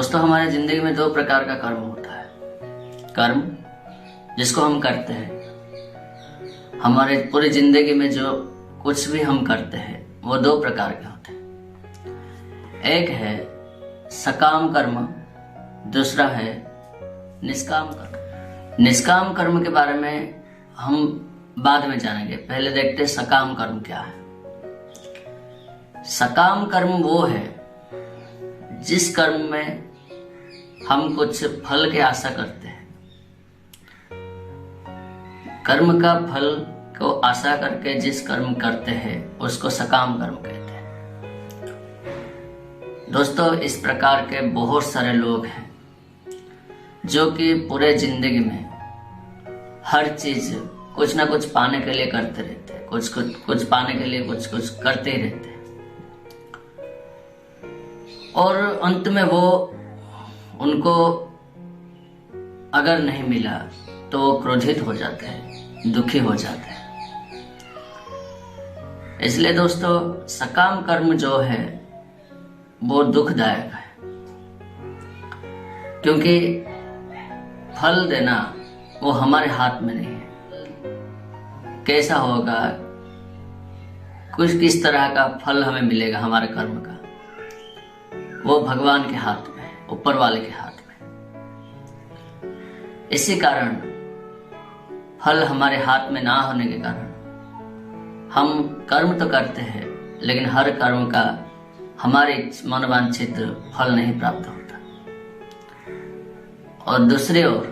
दोस्तों, हमारे जिंदगी में दो प्रकार का कर्म होता है। कर्म जिसको हम करते हैं, हमारे पूरी जिंदगी में जो कुछ भी हम करते हैं वो दो प्रकार के होते हैं। एक है सकाम कर्म, दूसरा है निष्काम कर्म। निष्काम कर्म के बारे में हम बाद में जानेंगे, पहले देखते हैं सकाम कर्म क्या है। सकाम कर्म वो है जिस कर्म में हम कुछ फल की आशा करते हैं। कर्म का फल को आशा करके जिस कर्म करते हैं उसको सकाम कर्म कहते हैं। दोस्तों, इस प्रकार के बहुत सारे लोग हैं जो कि पूरे जिंदगी में हर चीज कुछ ना कुछ पाने के लिए करते रहते हैं, कुछ पाने के लिए कुछ करते ही रहते हैं और अंत में वो उनको अगर नहीं मिला तो वो क्रोधित हो जाते हैं, दुखी हो जाते हैं। इसलिए दोस्तों, सकाम कर्म जो है वो दुखदायक है, क्योंकि फल देना वो हमारे हाथ में नहीं है। कैसा होगा, कुछ किस तरह का फल हमें मिलेगा हमारे कर्म का, वो भगवान के हाथ में है, ऊपर वाले के हाथ में। इसी कारण फल हमारे हाथ में ना होने के कारण हम कर्म तो करते हैं, लेकिन हर कर्म का हमारे मनवांछित फल नहीं प्राप्त होता। और दूसरी ओर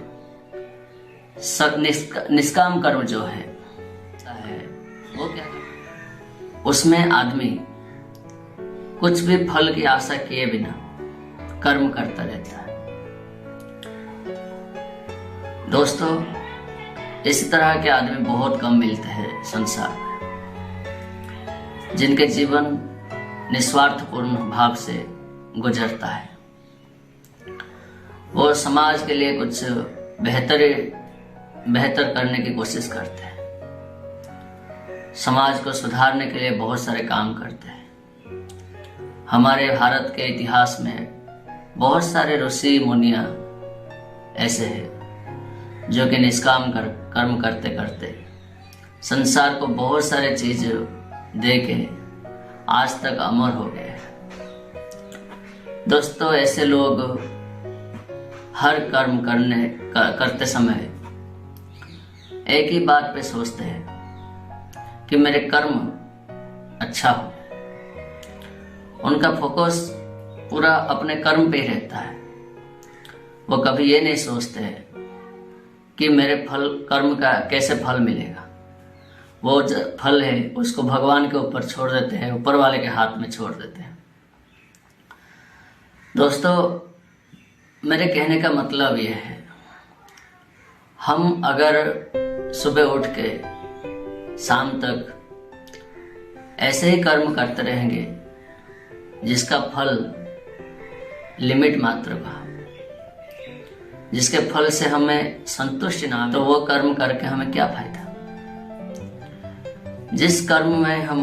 निष्काम कर्म जो है वो क्या है, उसमें आदमी कुछ भी फल की आशा किए बिना कर्म करता रहता है। दोस्तों, इस तरह के आदमी बहुत कम मिलते हैं संसार में, जिनके जीवन निस्वार्थपूर्ण भाव से गुजरता है। वो समाज के लिए कुछ बेहतर करने की कोशिश करते हैं, समाज को सुधारने के लिए बहुत सारे काम करते हैं। हमारे भारत के इतिहास में बहुत सारे ऋषि मुनिया ऐसे हैं जो कि निष्काम कर्म करते करते संसार को बहुत सारे चीज दे के आज तक अमर हो गए हैं। दोस्तों, ऐसे लोग हर कर्म करते समय एक ही बात पे सोचते हैं कि मेरे कर्म अच्छा हो। उनका फोकस पूरा अपने कर्म पे ही रहता है। वो कभी ये नहीं सोचते हैं कि मेरे कर्म का कैसे फल मिलेगा। वो जो फल है उसको भगवान के ऊपर छोड़ देते हैं, ऊपर वाले के हाथ में छोड़ देते हैं। दोस्तों, मेरे कहने का मतलब ये है, हम अगर सुबह उठ के शाम तक ऐसे ही कर्म करते रहेंगे जिसका फल लिमिट मात्र का, जिसके फल से हमें संतुष्टि ना, तो वो कर्म करके हमें क्या फायदा। जिस कर्म में हम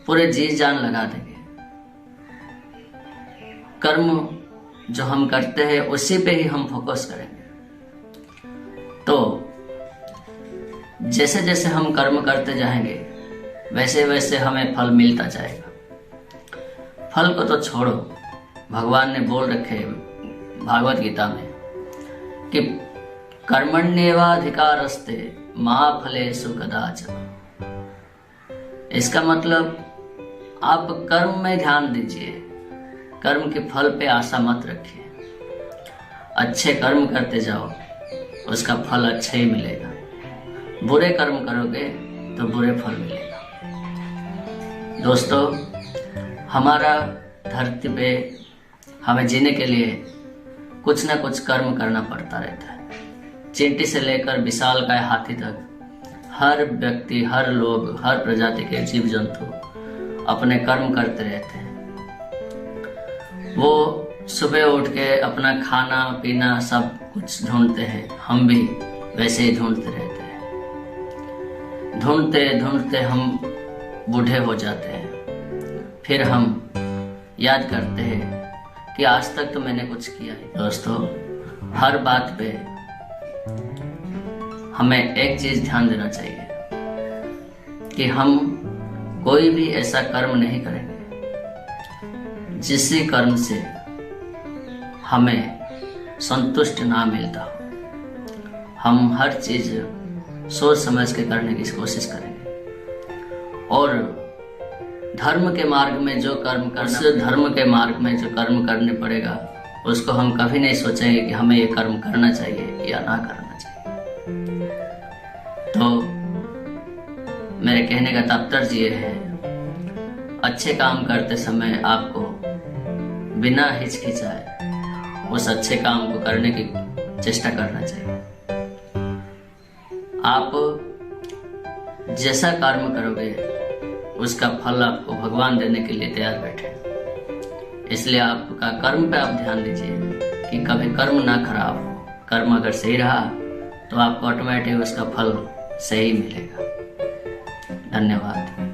पूरे जी जान लगा देंगे, कर्म जो हम करते हैं उसी पे ही हम फोकस करेंगे, तो जैसे जैसे हम कर्म करते जाएंगे वैसे वैसे हमें फल मिलता जाएगा। फल को तो छोड़ो, भगवान ने बोल रखे भागवत गीता में कि कर्मण्येवाधिकारस्ते महाफलेषु कदाचन। इसका मतलब आप कर्म में ध्यान दीजिए, कर्म के फल पे आशा मत रखिए। अच्छे कर्म करते जाओ, उसका फल अच्छा ही मिलेगा। बुरे कर्म करोगे तो बुरे फल मिलेगा। दोस्तों, हमारा धरती पे हमें जीने के लिए कुछ ना कुछ कर्म करना पड़ता रहता है। चींटी से लेकर विशालकाय हाथी तक हर व्यक्ति, हर लोग, हर प्रजाति के जीव जंतु अपने कर्म करते रहते हैं। वो सुबह उठ के अपना खाना पीना सब कुछ ढूंढते हैं, हम भी वैसे ही ढूंढते रहते हैं। ढूंढते ढूंढते हम बूढ़े हो जाते हैं। फिर हम याद करते हैं कि आज तक तो मैंने कुछ किया है। दोस्तों, हर बात पे हमें एक चीज ध्यान देना चाहिए कि हम कोई भी ऐसा कर्म नहीं करेंगे जिस कर्म से हमें संतुष्ट ना मिलता हो। हम हर चीज सोच समझ के करने की कोशिश करेंगे और धर्म के मार्ग में जो कर्म करने पड़ेगा उसको हम कभी नहीं सोचेंगे कि हमें ये कर्म करना चाहिए या ना करना चाहिए। तो मेरे कहने का तात्पर्य ये है, अच्छे काम करते समय आपको बिना हिचकिचाए उस अच्छे काम को करने की चेष्टा करना चाहिए। आप जैसा कर्म करोगे उसका फल आपको भगवान देने के लिए तैयार बैठे। इसलिए आपका कर्म पे आप ध्यान दीजिए कि कभी कर्म ना खराब हो। कर्म अगर सही रहा तो आपको ऑटोमेटिक उसका फल सही मिलेगा। धन्यवाद।